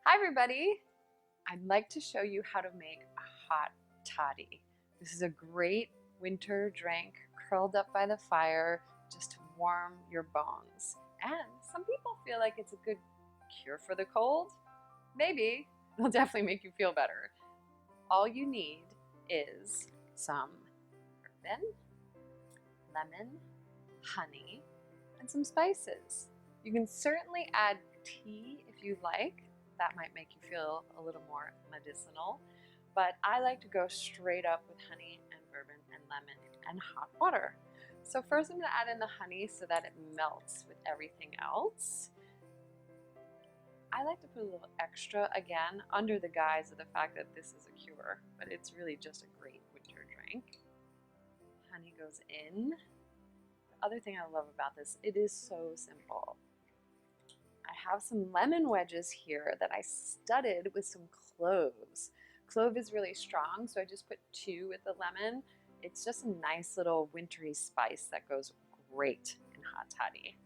Hi everybody! I'd like to show you how to make a hot toddy. This is a great winter drink curled up by the fire just to warm your bones. And some people feel like it's a good cure for the cold. Maybe. It'll definitely make you feel better. All you need is some bourbon, lemon, honey, and some spices. You can certainly add tea if you like. That might make you feel a little more medicinal, but I like to go straight up with honey and bourbon and lemon and hot water. So first I'm going to add in the honey so that it melts with everything else. I like to put a little extra again under the guise of the fact that this is a cure, but it's really just a great winter drink. Honey goes in. The other thing I love about this, it is so simple. I have some lemon wedges here that I studded with some cloves. Clove is really strong, so I just put 2 with the lemon. It's just a nice little wintry spice that goes great in hot toddy.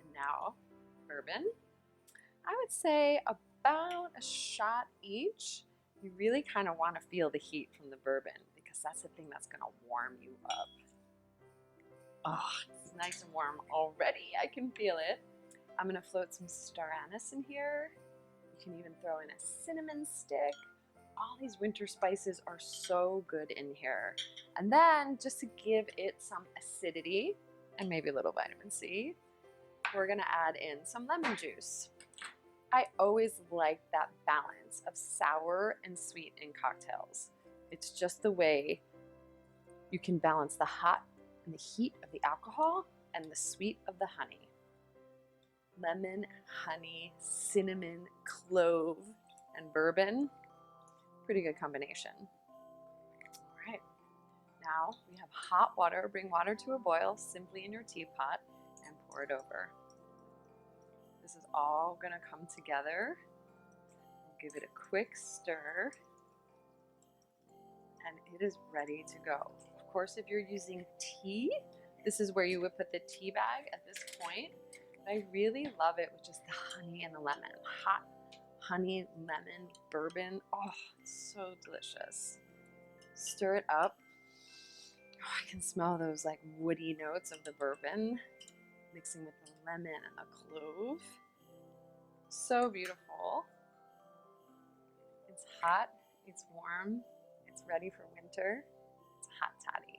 And now, bourbon. I would say about a shot each. You really kind of want to feel the heat from the bourbon because that's the thing that's going to warm you up. Oh, it's nice and warm already. I can feel it. I'm going to float some star anise in here. You can even throw in a cinnamon stick. All these winter spices are so good in here. And then just to give it some acidity and maybe a little vitamin C, we're going to add in some lemon juice. I always like that balance of sour and sweet in cocktails. It's just the way you can balance the hot and the heat of the alcohol and the sweet of the honey. Lemon, honey, cinnamon, clove, and bourbon. Pretty good combination. All right, now we have hot water. Bring water to a boil simply in your teapot and pour it over. This is all going to come together. We'll give it a quick stir, and it is ready to go. Of course, if you're using tea, this is where you would put the tea bag at this point. I really love it with just the honey and the lemon. Hot honey, lemon, bourbon. Oh, it's so delicious. Stir it up. Oh, I can smell those like woody notes of the bourbon mixing with the lemon and the clove. So beautiful. It's hot, it's warm, it's ready for winter. It's hot toddy.